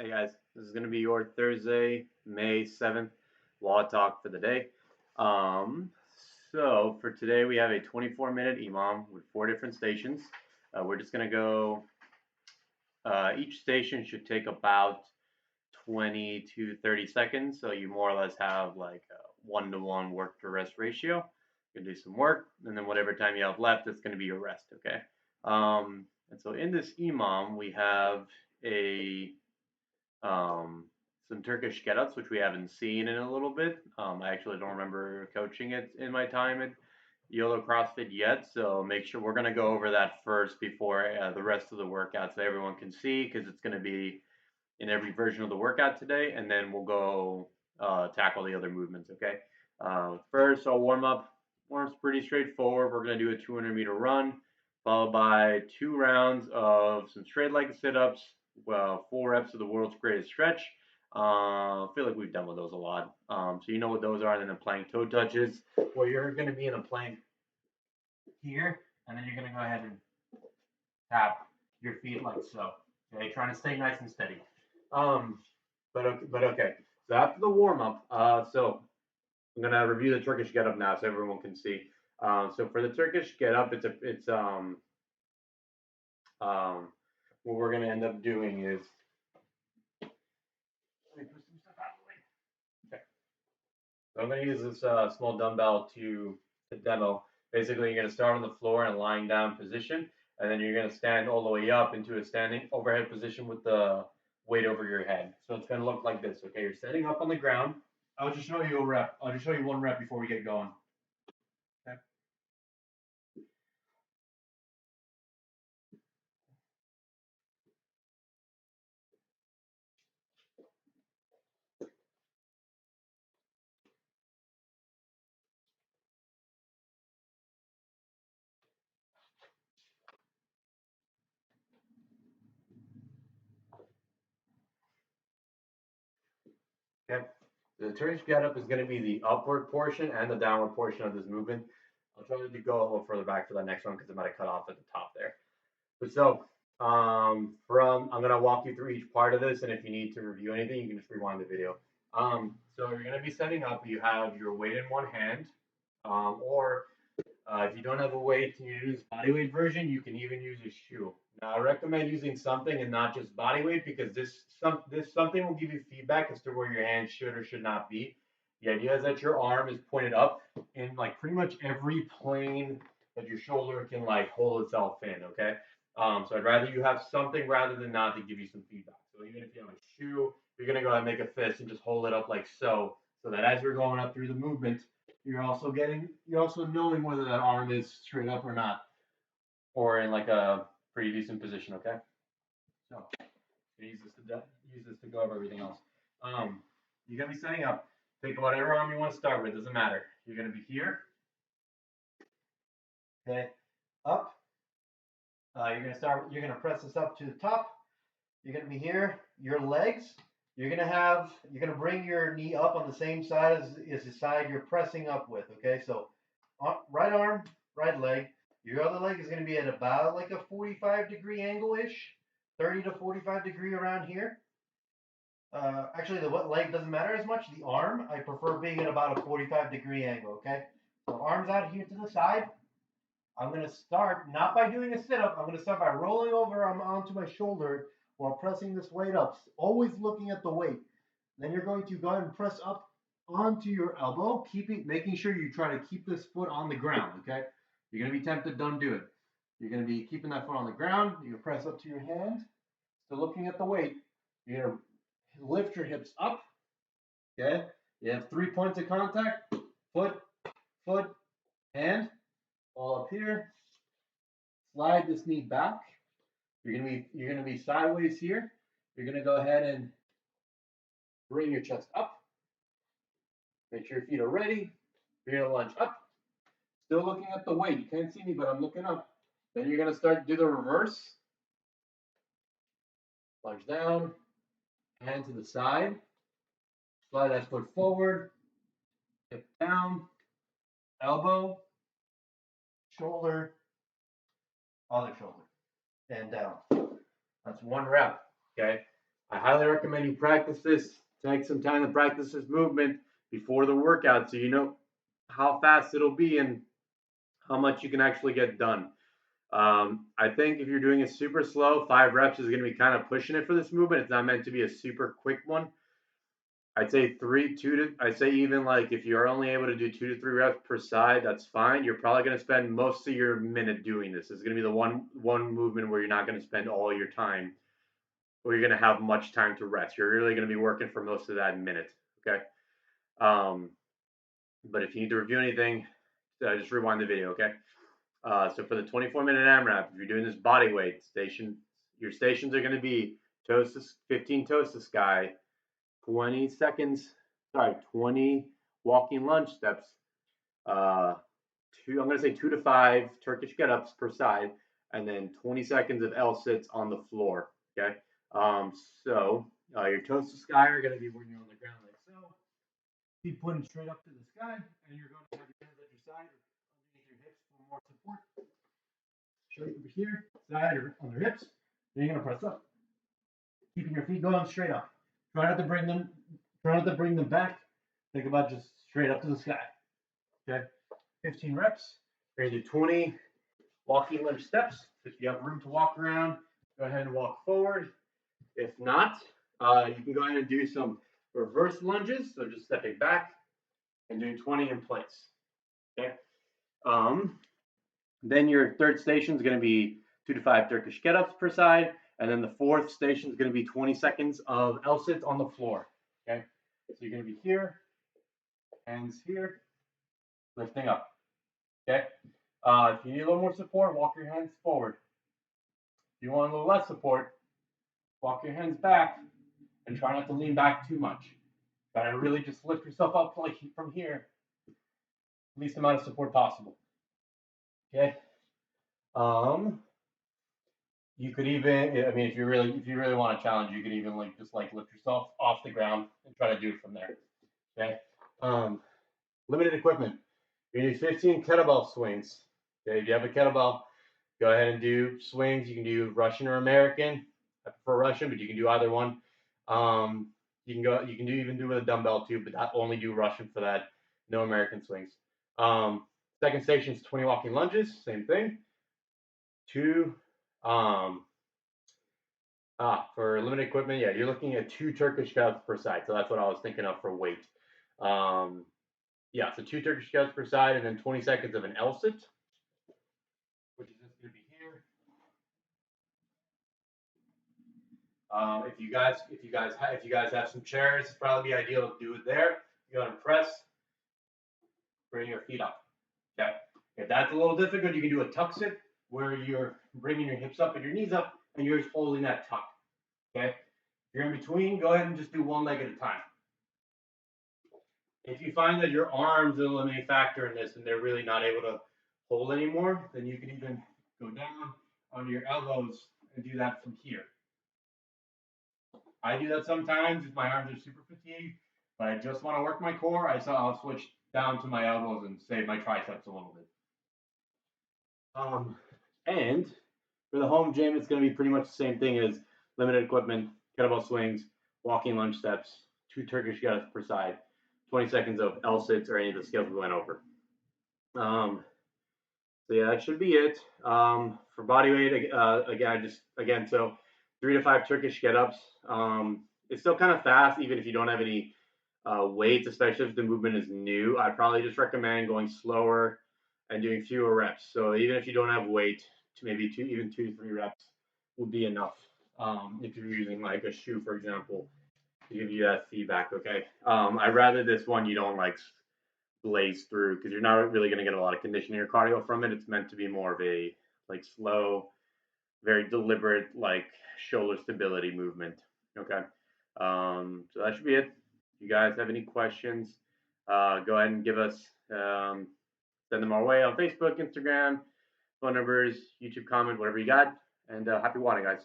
Hey guys, this is going to be your Thursday, May 7th WOD Talk for the day. So for today we have a 24-minute EMOM with 4 different stations. We're just going to go, each station should take about 20 to 30 seconds, so you more or less have like a 1-to-1 work to rest ratio. You can do some work, and then whatever time you have left, it's going to be your rest, okay? And so in this EMOM, we have some Turkish Get-Ups, which we haven't seen in a little bit. I actually don't remember coaching it in my time at YOLO CrossFit yet, so make sure we're going to go over that first before the rest of the workout so everyone can see, because it's going to be in every version of the workout today, and then we'll go tackle the other movements, okay? First, our warm-up. Warm-up's pretty straightforward. We're going to do a 200-meter run, followed by 2 rounds of some straight leg sit-ups, 4 reps of the world's greatest stretch. I feel like we've done with those a lot. So you know what those are, and then the plank toe touches, where you're going to be in a plank here, and then you're going to go ahead and tap your feet like so. Okay, trying to stay nice and steady. But okay. So after the warm up, so I'm gonna review the Turkish Get Up now, so everyone can see. So for the Turkish Get Up, what we're gonna end up doing is. Let me put some stuff out of the way. Okay. So I'm gonna use this small dumbbell to demo. Basically, you're gonna start on the floor in a lying down position, and then you're gonna stand all the way up into a standing overhead position with the weight over your head. So it's gonna look like this. Okay, you're standing up on the ground. I'll just show you a rep. I'll just show you one rep before we get going. Okay. Okay. The Turkish Get-Up is going to be the upward portion and the downward portion of this movement. I'll try to go a little further back for the next one because it might have cut off at the top there. But so, I'm going to walk you through each part of this, and if you need to review anything, you can just rewind the video. So you're going to be setting up. You have your weight in one hand, or if you don't have a weight and you use bodyweight version, you can even use a shoe. Now, I recommend using something and not just bodyweight, because this something will give you feedback as to where your hand should or should not be. The idea is that your arm is pointed up in like pretty much every plane that your shoulder can like hold itself in. Okay. So I'd rather you have something rather than not to give you some feedback. So even if you have a shoe, you're gonna go ahead and make a fist and just hold it up like so, so that as you're going up through the movement, you're also knowing whether that arm is straight up or not, or in like a pretty decent position. Okay. So use this to go over everything else. You're gonna be setting up. Pick whatever arm you want to start with. Doesn't matter. You're gonna be here. Okay. Up. You're gonna press this up to the top. You're gonna be here. Your legs. You're gonna bring your knee up on the same side as the side you're pressing up with. Okay. So, right arm, right leg. Your other leg is gonna be at about like a 45-degree angle-ish, 30 to 45 degree around here. Actually, the leg doesn't matter as much. The arm, I prefer being at about a 45-degree angle. Okay. So arms out here to the side. I'm going to start not by doing a sit-up. I'm going to start by rolling over onto my shoulder while pressing this weight up, always looking at the weight. Then you're going to go ahead and press up onto your elbow, making sure you try to keep this foot on the ground, okay? You're going to be tempted, don't do it. You're going to be keeping that foot on the ground. You're going to press up to your hand. So looking at the weight, you're going to lift your hips up, okay? You have 3 points of contact, foot, hand. All up here. Slide this knee back. You're gonna be sideways here. You're gonna go ahead and bring your chest up. Make sure your feet are ready. You're gonna lunge up. Still looking at the weight. You can't see me, but I'm looking up. Then you're gonna start to do the reverse. Lunge down. Hand to the side. Slide that foot forward. Hip down. Elbow. Shoulder, other shoulder, and down. That's one rep, okay? I highly recommend you practice this. Take some time to practice this movement before the workout so you know how fast it'll be and how much you can actually get done. I think if you're doing it super slow, 5 reps is going to be kind of pushing it for this movement. It's not meant to be a super quick one. I'd say I'd say even like if you're only able to do 2 to 3 reps per side, that's fine. You're probably going to spend most of your minute doing this. It's going to be the one movement where you're not going to spend all your time, or you're going to have much time to rest. You're really going to be working for most of that minute. Okay. But if you need to review anything, just rewind the video. Okay. So for the 24-minute AMRAP, if you're doing this body weight station, your stations are going to be 15 toes to sky, 20 walking lunge steps, I'm going to say 2 to 5 Turkish get-ups per side, and then 20 seconds of L-sits on the floor. Okay. So your toes to sky are going to be when you're on the ground like so. Feet pointing straight up to the sky, and you're going to have your hands at your side or underneath your hips for more support. Straight over here, side or on their hips. Then you're going to press up, keeping your feet going straight up. Try not to bring them back. Think about just straight up to the sky. Okay, 15 reps. We're going to do 20 walking lunge steps. If you have room to walk around, go ahead and walk forward. If not, you can go ahead and do some reverse lunges. So just stepping back and doing 20 in place. Okay. Then your third station is going to be 2 to 5 Turkish get-ups per side. And then the fourth station is going to be 20 seconds of L-sits on the floor. Okay. So you're going to be here, hands here, lifting up. Okay. If you need a little more support, walk your hands forward. If you want a little less support, walk your hands back and try not to lean back too much. Try to really just lift yourself up like from here. Least amount of support possible. Okay. You could even, I mean, if you really want to challenge, you could even just lift yourself off the ground and try to do it from there. Okay. Limited equipment. You need 15 kettlebell swings. Okay. If you have a kettlebell, go ahead and do swings. You can do Russian or American. I prefer Russian, but you can do either one. You can even do with a dumbbell too, but I only do Russian for that. No American swings. Second station is 20 walking lunges. Same thing. For limited equipment, yeah, you're looking at 2 Turkish get-ups per side. So that's what I was thinking of for weight. So 2 Turkish get-ups per side, and then 20 seconds of an L-sit, which is just going to be here. If you guys have some chairs, it's probably ideal to do it there. You want to press, bring your feet up. Okay. If that's a little difficult, you can do a tuck sit, where you're bringing your hips up and your knees up, and you're just holding that tuck. Okay. If you're in between, go ahead and just do one leg at a time. If you find that your arms are the limiting factor in this and they're really not able to hold anymore, then you can even go down onto your elbows and do that from here. I do that sometimes if my arms are super fatigued, but I just want to work my core. I'll switch down to my elbows and save my triceps a little bit. And for the home gym, it's going to be pretty much the same thing as limited equipment, kettlebell swings, walking lunge steps, 2 Turkish get-ups per side, 20 seconds of L-sits or any of the skills we went over. So yeah, that should be it. For body weight, so 3 to 5 Turkish get-ups. It's still kind of fast, even if you don't have any weights, especially if the movement is new. I'd probably just recommend going slower and doing fewer reps. So even if you don't have weight, maybe 2 to 3 reps would be enough. If you're using like a shoe, for example, to give you that feedback. Okay. I'd rather this one you don't blaze through, because you're not really going to get a lot of conditioning or cardio from it. It's meant to be more of a slow, very deliberate, shoulder stability movement. Okay. So that should be it. If you guys have any questions, go ahead and give us, send them our way on Facebook, Instagram, phone numbers, YouTube comment, whatever you got. And happy WODing, guys.